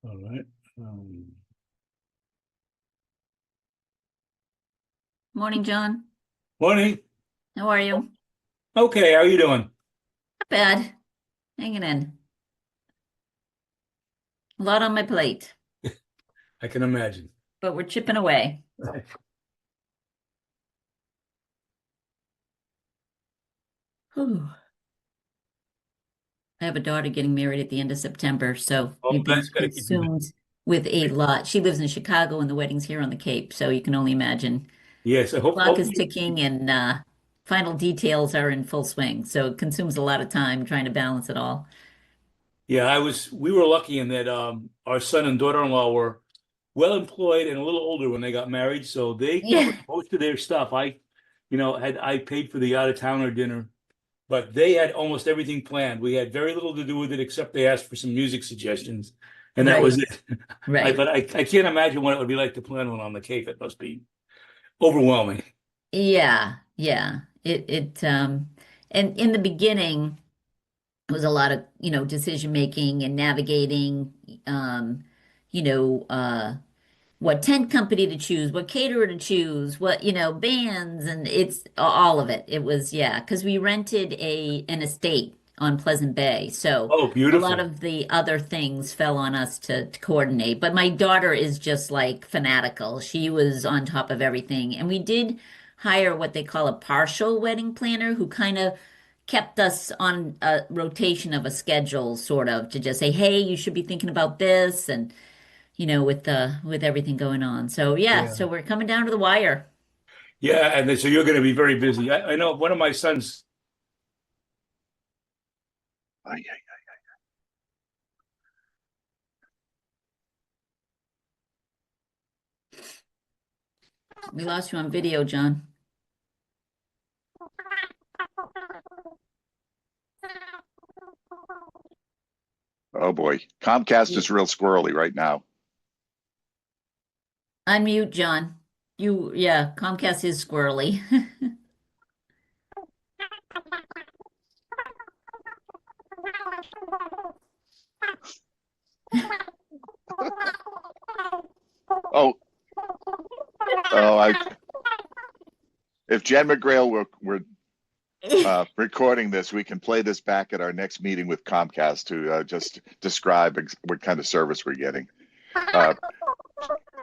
All right. Um, Morning, John. Morning. How are you? Okay, how you doing? Not bad. Hanging in. A lot on my plate, I can imagine. but we're chipping away. Whew. I have a daughter getting married at the end of September, so Oh, we've been that's gotta keep you busy. consumed with a lot. She lives in Chicago and the wedding's here on the Cape, so you can only imagine. Yes, I hope. Clock is Hopefully, ticking and final details are in full swing, so it consumes a lot of time trying to balance it all. yeah. We were lucky in that our son and daughter-in-law were well employed and a little older when they got married, so they Yeah, covered most of their stuff. I paid for the out-of-towner dinner, but they had almost everything planned. We had very little to do with it except they asked for some music suggestions, and that was right, it. right. I can't imagine what it would be like to plan one on the Cape. It must be overwhelming. Yeah. And in the beginning, it was a lot of, decision making and navigating, um, you know, uh, what tent company to choose, what caterer to choose, what, bands, and it's all of it. It was, yeah, because we rented an estate on Pleasant Bay. So Oh, a lot beautiful. of the other things fell on us to coordinate. But my daughter is just like fanatical. She was on top of everything. And we did hire what they call a partial wedding planner who kind of kept us on a rotation of a schedule, sort of, to just say, hey, you should be thinking about this. And with everything going on. So yeah, Yeah. so we're coming down to the wire. Yeah, and then, so you're going to be very busy. I know one of my sons. Ay, ay. We lost you on video, John. Oh boy, Comcast You is real squirrely right now. unmute, John. Yeah, Comcast is squirrely. Oh, I if Jen McGrail were recording this, we can play this back at our next meeting with Comcast to just describe what kind of service we're getting. Uh,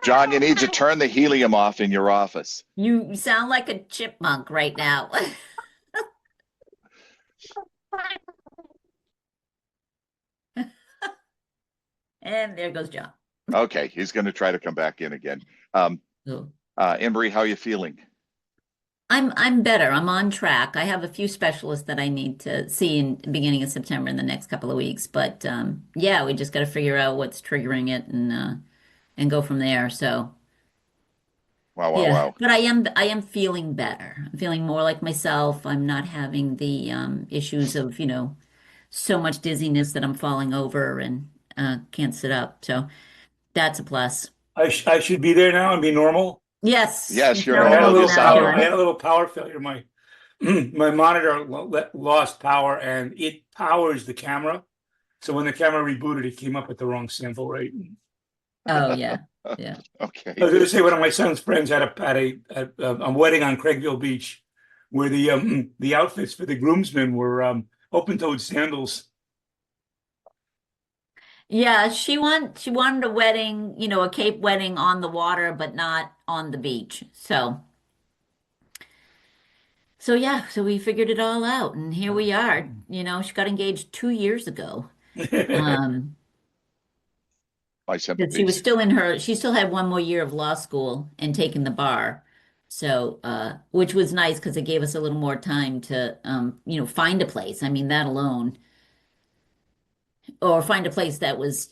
John, you need to turn the helium off in your office. You sound like a chipmunk right now. And there goes John. Okay, he's going to try to come back in again. Um, So, Embry, how are you feeling? I'm better. I'm on track. I have a few specialists that I need to see in the beginning of September in the next couple of weeks. But yeah, we just got to figure out what's triggering it and go from there. So Wow, wow, yeah, wow. but I am feeling better. I'm feeling more like myself. I'm not having the issues of, so much dizziness that I'm falling over and can't sit up. So that's a plus. I should be there now and be normal. Yes, you Yes, you're I sound had a normal. You normal little now, sound power. I normal. had a John. little power failure. My my monitor lost power, and it powers the camera. So when the camera rebooted, it came up at the wrong sample rate. Oh yeah, yeah. I Okay. was going to say one of my son's friends had a wedding on Craigville Beach, where the outfits for the groomsmen were open-toed sandals. Yeah, she wanted a wedding, a Cape wedding on the water, but not on the beach. So yeah, so we figured it all out, and here we are. She got engaged 2 years ago. Um, My But she was sympathies. still she still had one more year of law school and taking the bar. So, which was nice because it gave us a little more time to, find a place. I mean, that alone, or find a place that was,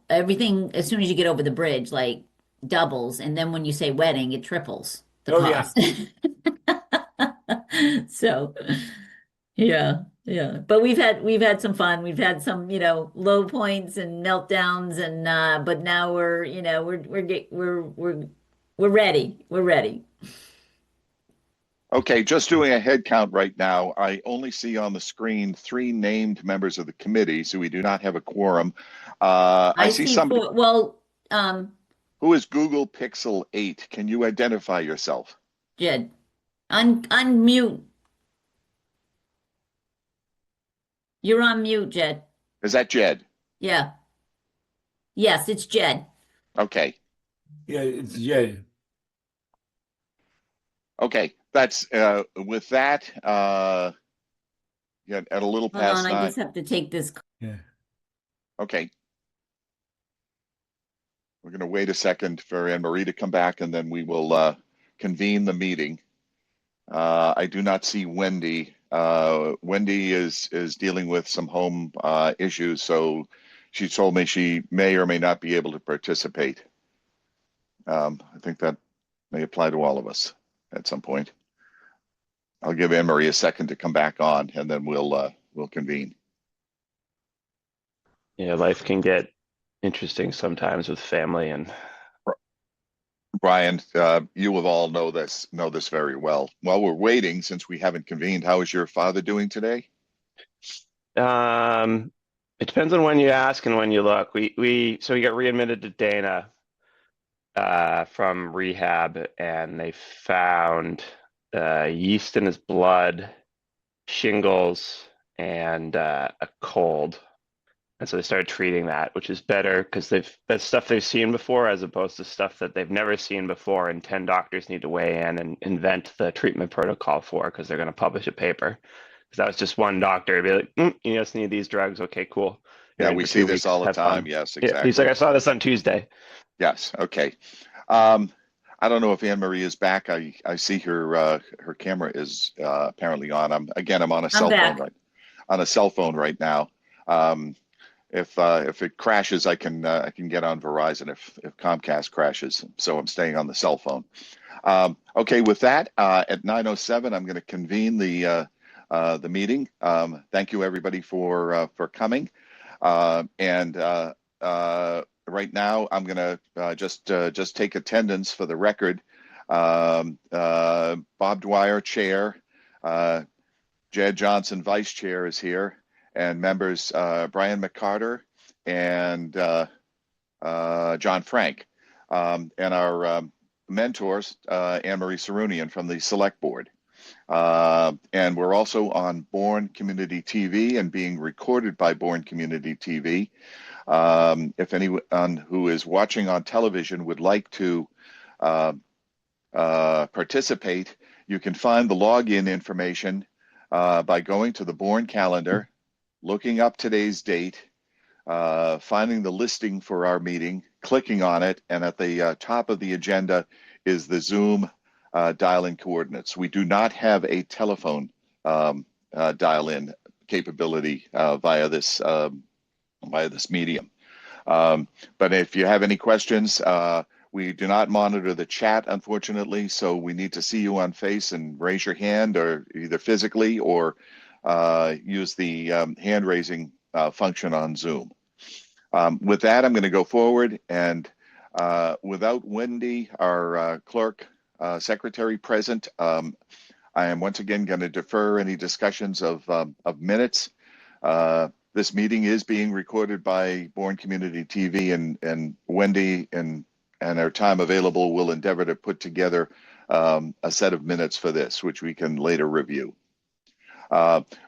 everything as soon as you get over the bridge, like doubles. And then when you say wedding, it triples the Oh yeah. cost. So, yeah. But we've had some fun. We've had some, low points and meltdowns and but now we're, we're ready. We're ready. Okay, just doing a head count right now. I only see on the screen 3 named members of the committee, so we do not have a quorum. I see see somebody. four. Well, Who is Google Pixel 8? Can you identify yourself? Jed, unmute. You're on mute, Jed. Is that Jed? Yeah. Yes, it's Jed. Okay. Yeah. Okay. That's with that, yeah, at a little Hold on, past I 9. just have to take this. Yeah. Okay. We're going to wait a second for Anne Marie to come back, and then we will convene the meeting. I do not see Wendy. Wendy is dealing with some home issues, so she told me she may or may not be able to participate. I think that may apply to all of us at some point. I'll give Anne Marie a second to come back on, and then we'll convene. Yeah, life can get interesting sometimes with family and Brian, you of all know this very well. While we're waiting, since we haven't convened, how is your father doing today? it depends on when you ask and when you look. So he got readmitted to Dana from rehab, and they found yeast in his blood, shingles, and a cold. And so they started treating that, which is better because that's stuff they've seen before as opposed to stuff that they've never seen before, and 10 doctors need to weigh in and invent the treatment protocol for because they're going to publish a paper. Because that was just one doctor be like, you just need these drugs. Okay, cool. Yeah, You're in we for see 2 this weeks. all the Have time. fun. Yes, Yeah, exactly. he's like, I saw this on Tuesday. Yes. Okay. I don't know if Anne Marie is back. I see her camera is apparently on. I'm on a cell phone right now. If it crashes, I can get on Verizon if Comcast crashes. So I'm staying on the cell phone. Okay, with that, at 9:07, I'm going to convene the meeting. Thank you everybody for coming. Right now, I'm going to just take attendance for the record. Bob Dwyer, Chair. Jed Johnson, Vice Chair, is here, and members Brian McCarter and John Frank, and our mentors, Anne Marie Sarunian from the Select Board. And we're also on Bourne Community TV and being recorded by Bourne Community TV. If anyone who is watching on television would like to participate, you can find the login information by going to the Bourne calendar, looking up today's date, finding the listing for our meeting, clicking on it, and at the top of the agenda is the Zoom dial-in coordinates. We do not have a telephone dial-in capability via this medium. But if you have any questions, we do not monitor the chat, unfortunately, so we need to see you on face and raise your hand, or either physically or use the hand raising function on Zoom. With that, I'm going to go forward, and without Wendy, our clerk secretary, present, I am once again going to defer any discussions of minutes. This meeting is being recorded by Bourne Community TV, and Wendy and our time available will endeavor to put together a set of minutes for this, which we can later review.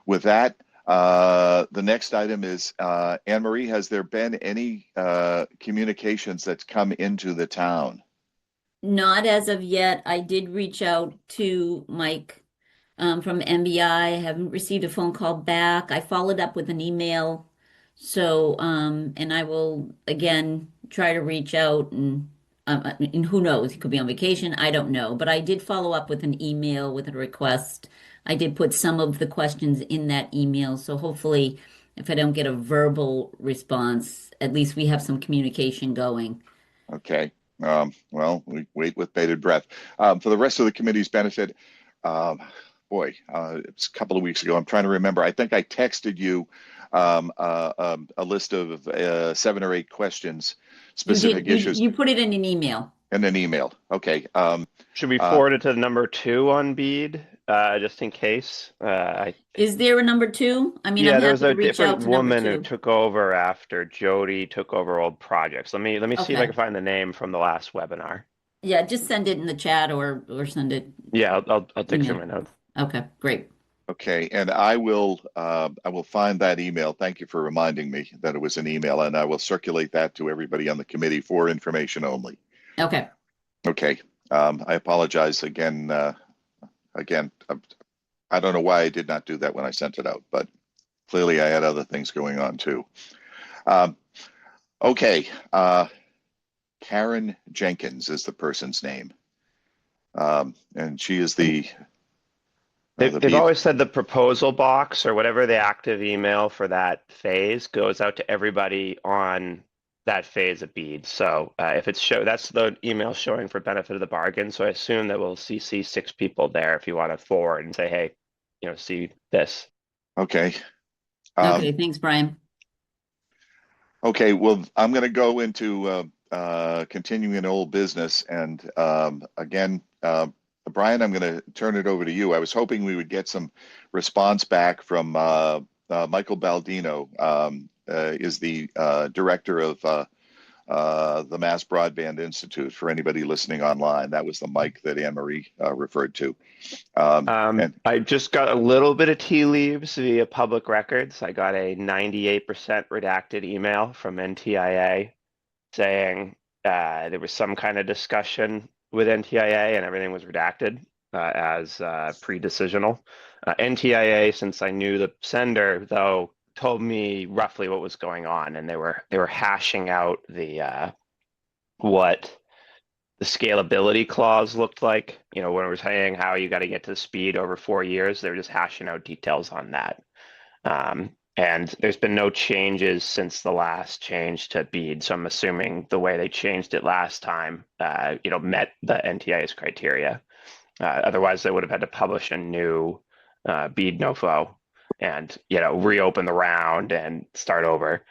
With that, the next item is, Anne Marie, has there been any communications that's come into the town? Not as of yet. I did reach out to Mike from MBI. I haven't received a phone call back. I followed up with an email. So, and I will again try to reach out, and who knows, he could be on vacation. I don't know. But I did follow up with an email with a request. I did put some of the questions in that email. So hopefully, if I don't get a verbal response, at least we have some communication going. Okay. Well, we wait with bated breath. For the rest of the committee's benefit, it's a couple of weeks ago. I'm trying to remember. I think I texted you a list of 7 or 8 questions, specific issues. You put it in an email. In an email. Okay. Should we forward it to number 2 on Bede? just in case. Is there a number two? I mean, I'm Yeah, there was happy a to reach out different to number woman who two. took over after Jody took over old projects. Let me see if I Okay. can find the name from the last webinar. Yeah, just send it in the chat or send it Yeah, I'll dig through email. my notes. Okay, great. Okay, and I will find that email. Thank you for reminding me that it was an email, and I will circulate that to everybody on the committee for information only. Okay. Okay, I apologize again. Again, I don't know why I did not do that when I sent it out, but clearly I had other things going on too. Um, okay, Karen Jenkins is the person's name, and she is the They've beat. always said the proposal box or whatever the active email for that phase goes out to everybody on that phase of bead. So if it's that's the email showing for benefit of the bargain. So I assume that we'll CC 6 people there if you want to forward and say, hey, see this. Okay. Okay, thanks, Brian. Okay, well, I'm going to go into continuing an old business. And again, Brian, I'm going to turn it over to you. I was hoping we would get some response back from Michael Baldino, is the director of the Mass Broadband Institute, for anybody listening online. That was the Mike that Anne Marie referred to. And I just got a little bit of tea leaves via public records. I got a 98% redacted email from NTIA saying there was some kind of discussion with NTIA and everything was redacted as pre-decisional. NTIA, since I knew the sender, though, told me roughly what was going on, and they were hashing out the what the scalability clause looked like. When it was saying how you got to get to speed over 4 years, they were just hashing out details on that. And there's been no changes since the last change to BEAD. So I'm assuming the way they changed it last time, met the NTIA's criteria. Otherwise, they would have had to publish a new BEAD NOFO and, reopen the round and start over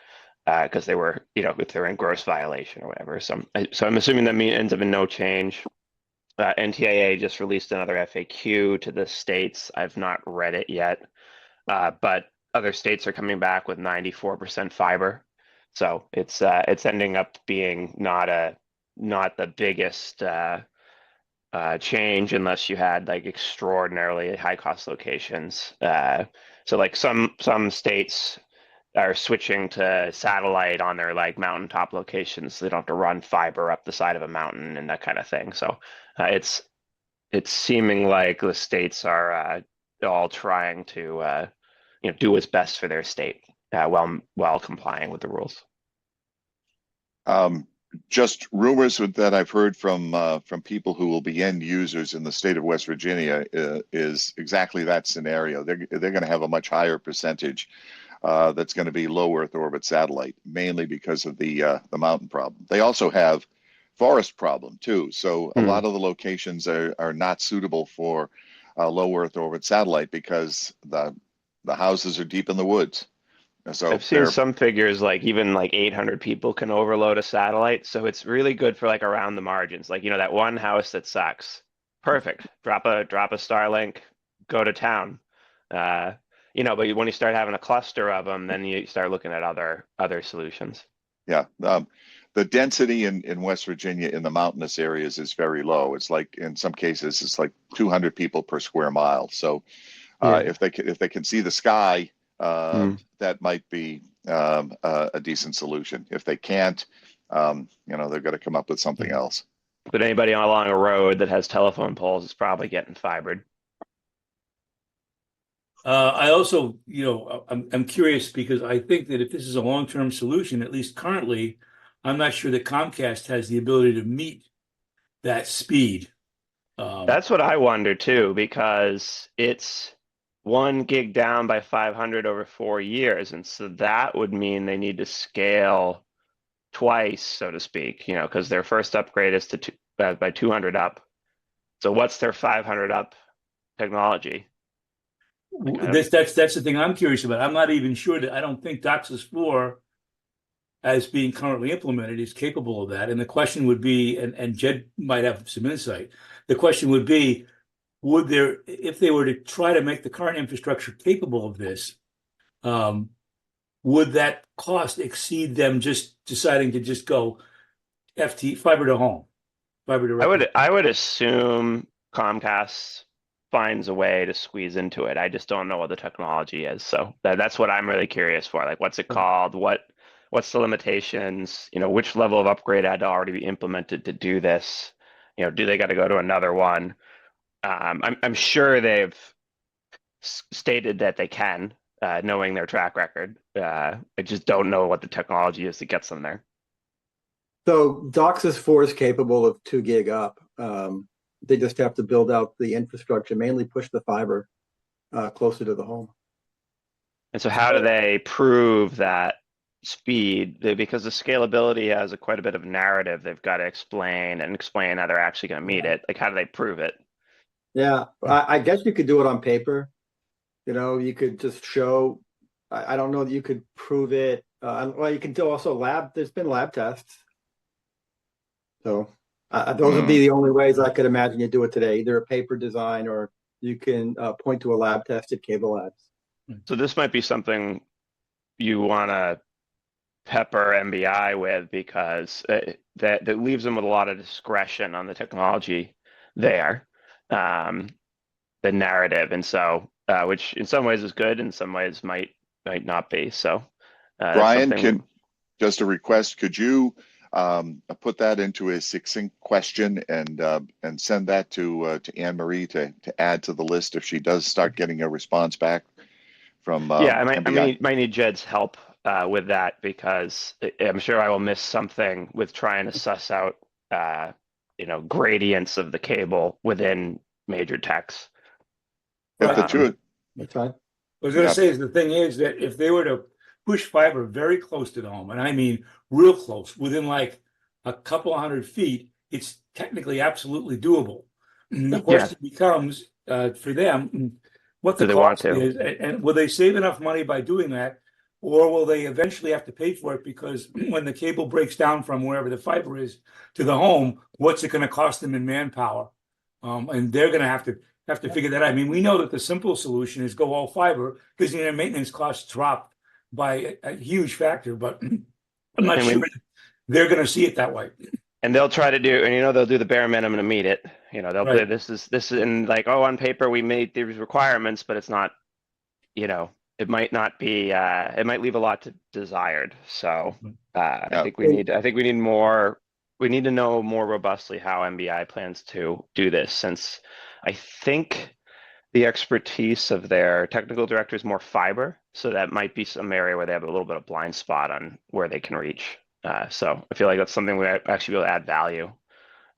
because they were, if they're in gross violation or whatever. So I'm assuming that ends up in no change. NTIA just released another FAQ to the states. I've not read it yet, but other states are coming back with 94% fiber. So it's ending up being not the biggest change unless you had like extraordinarily high cost locations. So like some states are switching to satellite on their like mountaintop locations. So they don't have to run fiber up the side of a mountain and that kind of thing. So it's seeming like the states are all trying to do what's best for their state while complying with the rules. Just rumors that I've heard from people who will be end users in the state of West Virginia is exactly that scenario. They're going to have a much higher percentage that's going to be low Earth orbit satellite, mainly because of the mountain problem. They also have forest problem too. So a lot of the locations are not suitable for low Earth orbit satellite because the houses are deep in the woods. So I've seen some figures like even like 800 people can overload a satellite. So it's really good for like around the margins. Like, that one house that sucks. Perfect. Drop a Starlink, go to town. But when you start having a cluster of them, then you start looking at other solutions. Yeah. The density in West Virginia in the mountainous areas is very low. It's like in some cases it's like 200 people per square mile. So if they can see the sky, that might be a decent solution. If they can't, they're going to come up with something else. But anybody along a road that has telephone poles is probably getting fibered. I also, I'm curious because I think that if this is a long-term solution, at least currently, I'm not sure that Comcast has the ability to meet that speed. That's what I wonder too, because it's 1 gig down by 500 over 4 years. And so that would mean they need to scale twice, so to speak, because their first upgrade is by 200 up. So what's their 500 up technology? That's the thing I'm curious about. I'm not even sure that I don't think DOCSIS 4 as being currently implemented is capable of that. And the question would be, and Jed might have some insight. The question would be, would there, if they were to try to make the current infrastructure capable of this, would that cost exceed them just deciding to just go FT fiber to home, fiber direct? I would assume Comcast finds a way to squeeze into it. I just don't know what the technology is. So that's what I'm really curious for. Like, what's it called? What's the limitations? Which level of upgrade had to already be implemented to do this? Do they got to go to another one? I'm sure they've stated that they can, knowing their track record. I just don't know what the technology is that gets them there. So DOCSIS 4 is capable of 2 gig up. They just have to build out the infrastructure, mainly push the fiber closer to the home. And so how do they prove that speed? Because the scalability has quite a bit of narrative they've got to explain how they're actually going to meet it. Like, how do they prove it? Yeah, I guess you could do it on paper. You could just show. I don't know that you could prove it. Well, you can do also there's been lab tests. So those would be the only ways I could imagine you do it today, either a paper design or you can point to a lab tested cable labs. So this might be something you want to pepper MBI with, because that leaves them with a lot of discretion on the technology there, the narrative. And so, which in some ways is good, in some ways might not be. So Brian, just a request, could you put that into a succinct question and send that to Anne Marie to add to the list if she does start getting a response back from I MBI? might need Jed's help with that, because I'm sure I will miss something with trying to suss out gradients of the cable within major texts. If the two, That's fine. I was going to say is the thing is that if they were to push fiber very close to the home, and I mean real close, within like a couple 100 feet, it's technically absolutely doable. The question becomes for them what the cost is, and will they save enough money by doing that, or will they eventually have to pay for it? Because when the cable breaks down from wherever the fiber is to the home, what's it going to cost them in manpower? And they're going to have to figure that out. I mean, we know that the simple solution is go all fiber because their maintenance costs drop by a huge factor, but I'm not sure they're going to see it that way. And they'll try to do, and they'll do the bare minimum to meet it. They'll play Right. this is and like, oh, on paper we made these requirements, but it's not, it might not be, it might leave a lot to desired. So I think we need more. We need to know more robustly how MBI plans to do this, since I think the expertise of their technical director is more fiber. So that might be some area where they have a little bit of blind spot on where they can reach. So I feel like that's something we actually be able to add value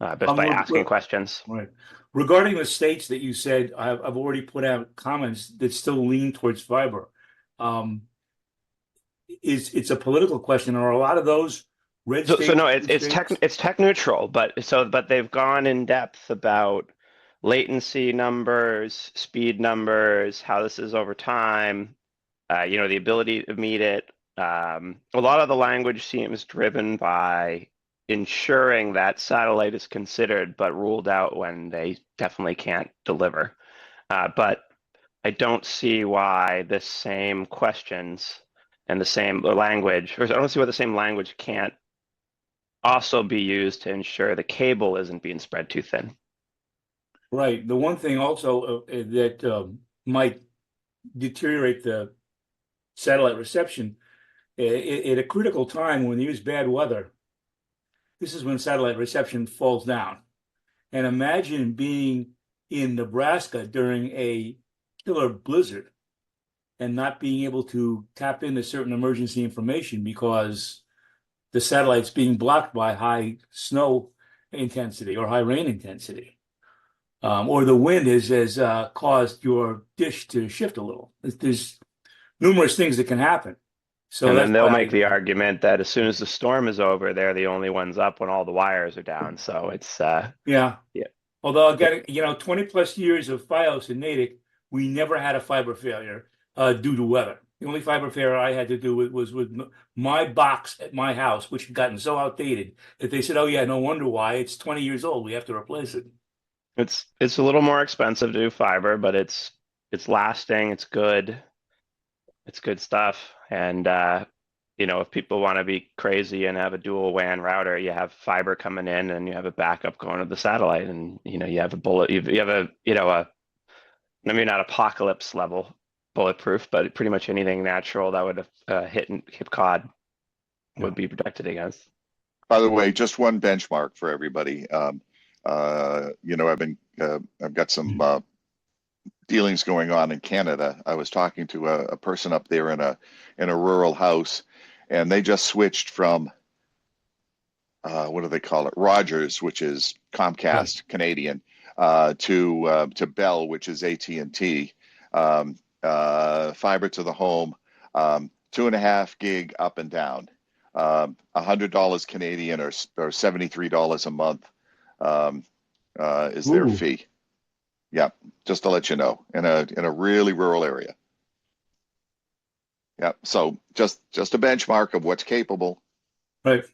just by asking questions. Right. Regarding the states that you said, I've already put out comments that still lean towards fiber. It's a political question. Are a lot of those red states? So no, it's tech neutral, but they've gone in depth about latency numbers, speed numbers, how this is over time, the ability to meet it. A lot of the language seems driven by ensuring that satellite is considered but ruled out when they definitely can't deliver. But I don't see why the same questions and the same language, or I don't see why the same language can't also be used to ensure the cable isn't being spread too thin. Right. The one thing also that might deteriorate the satellite reception at a critical time when there's bad weather, this is when satellite reception falls down. And imagine being in Nebraska during a killer blizzard and not being able to tap into certain emergency information because the satellite's being blocked by high snow intensity or high rain intensity. Or the wind has caused your dish to shift a little. There's numerous things that can happen. So and then they'll make the argument that as soon as the storm is over, they're the only ones up when all the wires are down. So it's yeah. Although again, 20 plus years of FiOS and Natick, we never had a fiber failure due to weather. The only fiber failure I had to do was with my box at my house, which had gotten so outdated that they said, "Oh yeah, no wonder why. It's 20 years old. We have to replace it." It's a little more expensive to do fiber, but it's lasting, it's good stuff. And if people want to be crazy and have a dual WAN router, you have fiber coming in and you have a backup going to the satellite, and you have a bullet, you have a maybe not apocalypse level bulletproof, but pretty much anything natural that would hit COD would be protected against. By the way, just one benchmark for everybody. I've got some dealings going on in Canada. I was talking to a person up there in a rural house, and they just switched from what do they call it? Rogers, which is Comcast Canadian, to Bell, which is AT&T. Fiber to the home, 2.5 gig up and down. $100 Canadian or $73 a month is their fee. Yeah, just to let you know, in a really rural area. Yeah, so just a benchmark of what's capable. Right.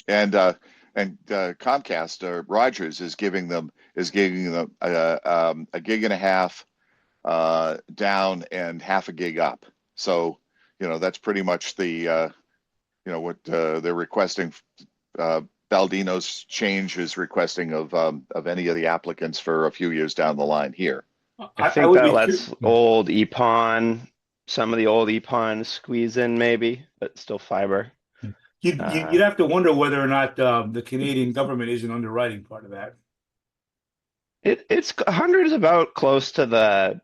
And Comcast or Rogers is giving them a gig and a half down and half a gig up. So that's pretty much the what they're requesting. Baldino's change is requesting of any of the applicants for a few years down the line here. I think that lets old EPON, some of the old EPON squeeze in maybe, but still fiber. You'd have to wonder whether or not the Canadian government isn't underwriting part of that. It's 100 is about close to the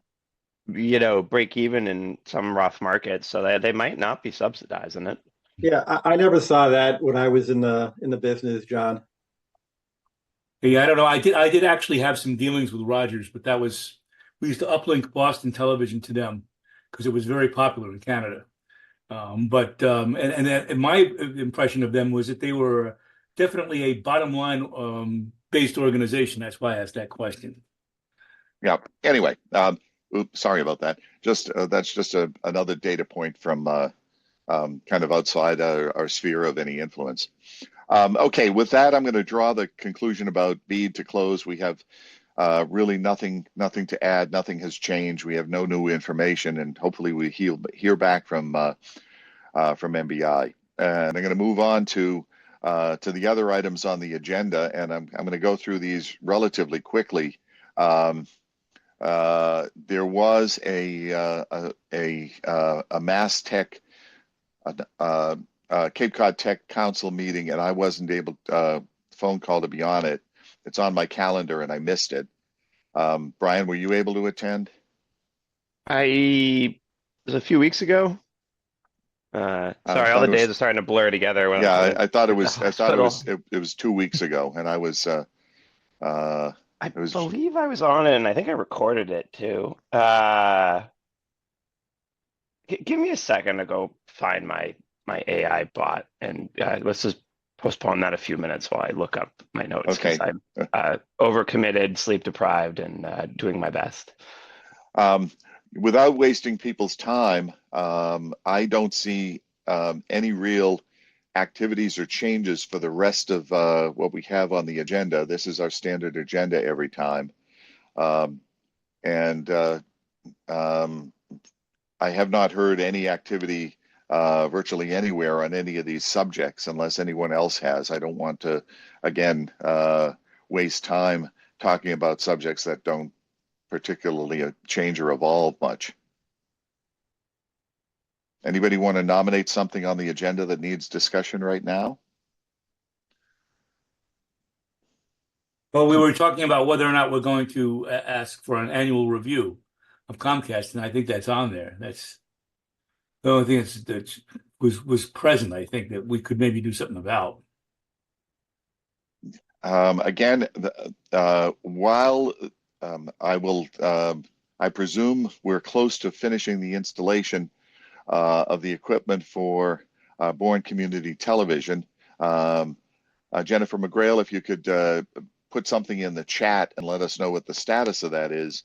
break even in some rough markets, so they might not be subsidizing it. Yeah, I never saw that when I was in the business, John. Yeah, I don't know. I did actually have some dealings with Rogers, but we used to uplink Boston television to them because it was very popular in Canada. And my impression of them was that they were definitely a bottom line based organization. That's why I asked that question. Yeah. Anyway, sorry about that. That's just another data point from kind of outside our sphere of any influence. Okay, with that, I'm going to draw the conclusion about BEAD to close. We have really nothing to add. Nothing has changed. We have no new information, and hopefully we hear back from MBI. And I'm going to move on to the other items on the agenda, and I'm going to go through these relatively quickly. There was a Mass Tech Cape Cod Tech Council meeting, and I wasn't able phone call to be on it. It's on my calendar, and I missed it. Brian, were you able to attend? It was a few weeks ago. Sorry, all the days are starting to blur together. I thought it was 2 weeks ago, and I was. I believe I was on it, and I think I recorded it too. Give me a second to go find my AI bot, and let's just postpone that a few minutes while I look up my notes. Okay. I'm overcommitted, sleep deprived, and doing my best. Without wasting people's time, I don't see any real activities or changes for the rest of what we have on the agenda. This is our standard agenda every time. I have not heard any activity virtually anywhere on any of these subjects unless anyone else has. I don't want to, again, waste time talking about subjects that don't particularly change or evolve much. Anybody want to nominate something on the agenda that needs discussion right now? Well, we were talking about whether or not we're going to ask for an annual review of Comcast, and I think that's on there. That's the only thing that was present, I think, that we could maybe do something about. Again, while I presume we're close to finishing the installation of the equipment for Bourne Community Television. Jennifer McGrail, if you could put something in the chat and let us know what the status of that is,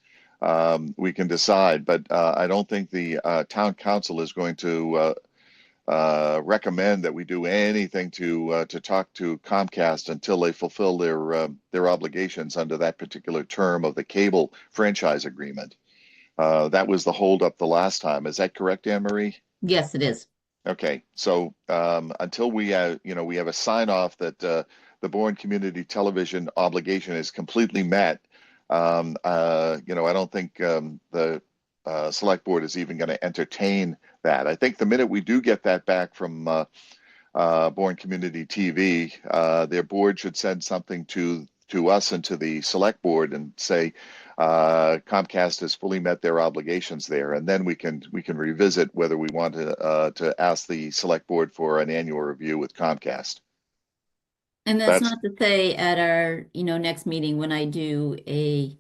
we can decide. But I don't think the town council is going to recommend that we do anything to talk to Comcast until they fulfill their obligations under that particular term of the cable franchise agreement. That was the holdup the last time. Is that correct, Anne Marie? Yes, it is. Okay, so until we we have a sign off that the Bourne Community Television obligation is completely met, I don't think the select board is even going to entertain that. I think the minute we do get that back from Bourne Community TV, their board should send something to us and to the select board and say Comcast has fully met their obligations there, and then we can revisit whether we want to ask the select board for an annual review with Comcast. And that's not to say at our, next meeting when I do a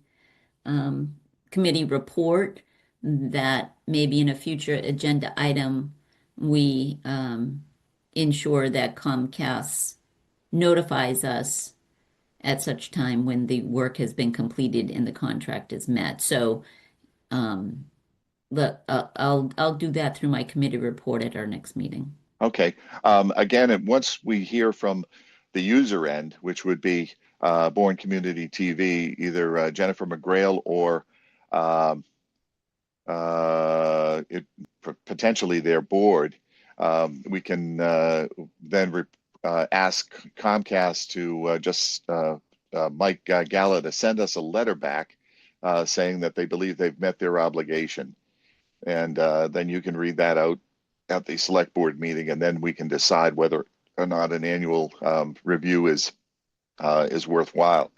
committee report that maybe in a future agenda item, we ensure that Comcast notifies us at such time when the work has been completed and the contract is met. So I'll do that through my committee report at our next meeting. Okay. Again, once we hear from the user end, which would be Bourne Community TV, either Jennifer McGrail or potentially their board, we can then ask Comcast to Mike Gala to send us a letter back saying that they believe they've met their obligation. And then you can read that out at the select board meeting, and then we can decide whether or not an annual review is worthwhile.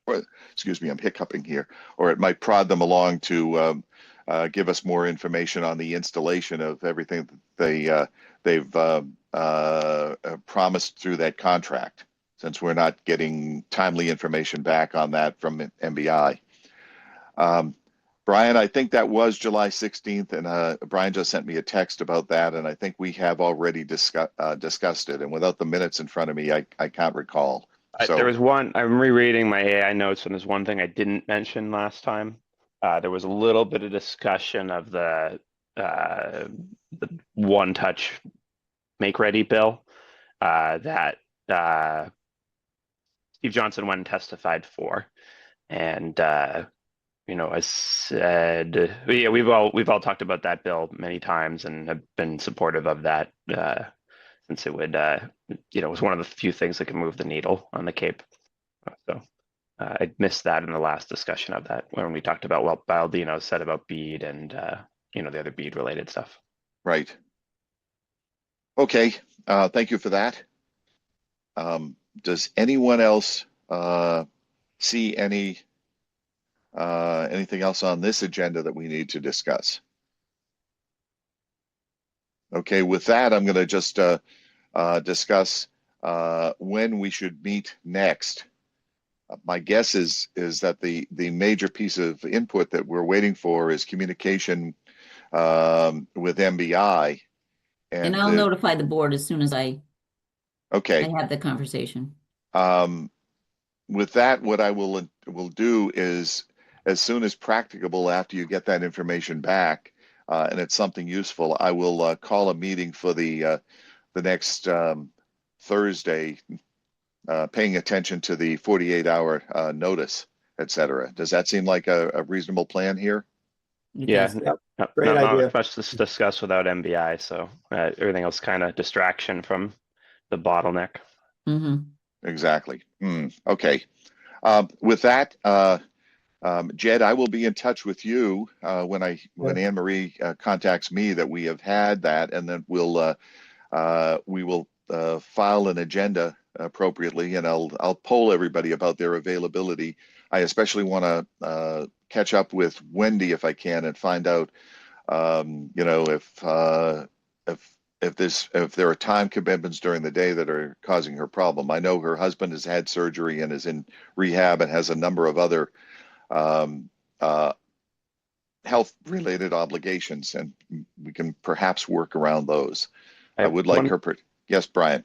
Or, excuse me, I'm hiccuping here. Or it might prod them along to give us more information on the installation of everything that they've promised through that contract, since we're not getting timely information back on that from MBI. Brian, I think that was July 16th, and Brian just sent me a text about that, and I think we have already discussed it. And without the minutes in front of me, I can't recall. So There was one, I'm rereading my AI notes, and there's one thing I didn't mention last time. There was a little bit of discussion of the one-touch make-ready bill that Steve Johnson went and testified for, and I said, yeah, we've all talked about that bill many times and have been supportive of that since it would, it was one of the few things that can move the needle on the Cape. So I missed that in the last discussion of that when we talked about what Baldino said about BEAD and the other BEAD related stuff. Right. Okay. Thank you for that. Does anyone else see anything else on this agenda that we need to discuss? Okay, with that, I'm going to just discuss when we should meet next. My guess is that the major piece of input that we're waiting for is communication with MBI. And I'll notify the board as soon as I have the conversation. With that, what I will do is, as soon as practicable after you get that information back, and it's something useful, I will call a meeting for the next Thursday, paying attention to the 48-hour notice, etc. Does that seem like a reasonable plan here? Yeah, Great idea. not much to discuss without MBI, so everything else kind of distraction from the bottleneck. Mm-hmm. Exactly. Okay. With that, Jed, I will be in touch with you when Anne Marie contacts me that we have had that, and then we will file an agenda appropriately, and I'll poll everybody about their availability. I especially want to catch up with Wendy if I can and find out, if there are time commitments during the day that are causing her problem. I know her husband has had surgery and is in rehab and has a number of other health-related obligations, and we can perhaps work around those. I would like her. Yes, Brian.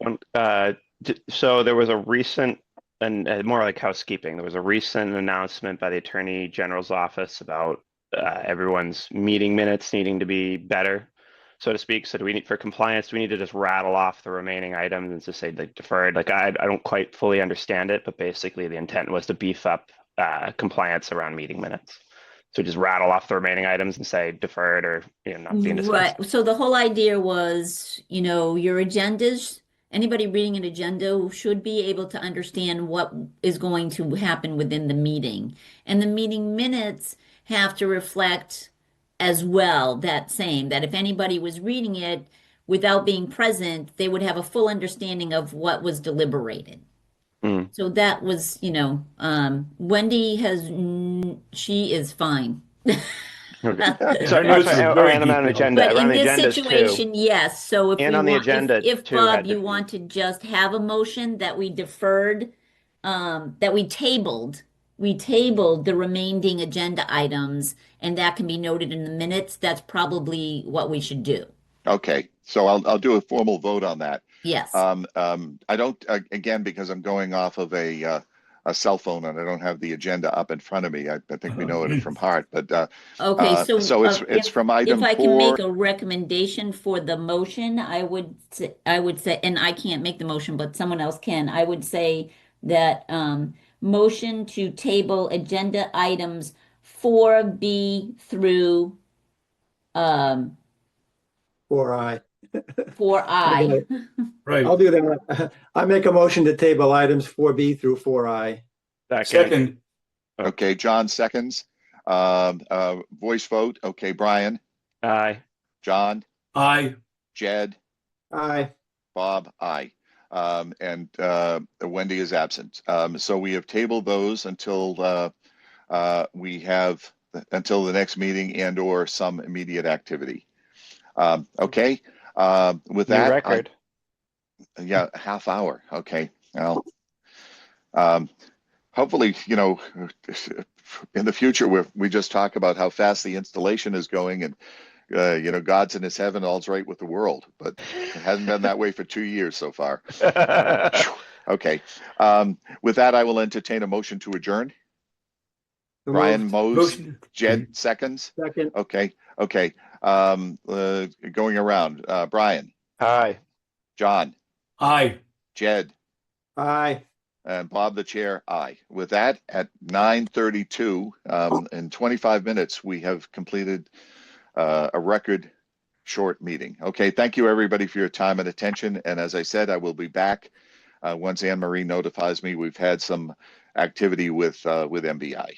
So there was a recent, and more like housekeeping, there was a recent announcement by the Attorney General's office about everyone's meeting minutes needing to be better. so to speak? So do we need, for compliance, do we need to just rattle off the remaining items and just say like deferred? Like I don't quite fully understand it, but basically the intent was to beef up compliance around meeting minutes. So just rattle off the remaining items and say deferred or not being discussed. Right. So the whole idea was, your agendas, anybody reading an agenda should be able to understand what is going to happen within the meeting. And the meeting minutes have to reflect as well that if anybody was reading it without being present, they would have a full understanding of what was deliberated. Mm. So that was, Wendy she is fine. Okay. Yeah, So her no, notes sorry, are very around an detailed. agenda, But around in the this agendas too. situation, yes. So if And we on the want, agenda if too Bob, had to you be- want to just have a motion that we deferred, that we tabled the remaining agenda items, and that can be noted in the minutes, that's probably what we should do. Okay, so I'll do a formal vote on that. Yes. I don't, again, because I'm going off of a cell phone and I don't have the agenda up in front of me. I think we know it from heart, but Okay, so it's if from item if I can 4. make a recommendation for the motion, I would say, and I can't make the motion, but someone else can. I would say that motion to table agenda items 4B through um, Or I. 4I. Right. I'll do that. I make a motion to table items 4B through 4I. Second, Okay, John seconds. Voice vote. Okay, Brian, Aye. John, aye. Jed, Aye. Bob, aye. And Wendy is absent. So we have tabled those until we have until the next meeting and or some immediate activity. Okay. With New that, record. yeah, half hour. Okay. Well, hopefully, in the future, we just talk about how fast the installation is going and, God's in his heaven, all's right with the world, but it hasn't been that way for 2 years so far. Okay. With that, I will entertain a motion to adjourn. So Brian moved. Mose, Motion. Jed seconds. Second. Okay. Going around, Brian, Aye. John, Aye. Jed, Aye. and Bob, the chair, aye. With that, at 9:32, in 25 minutes, we have completed a record short meeting. Okay, thank you everybody for your time and attention. And as I said, I will be back once Anne Marie notifies me we've had some activity with MBI.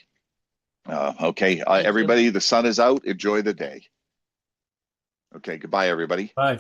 Okay, Thank you. everybody, the sun is out. Enjoy the day. Okay, goodbye, everybody. Aye.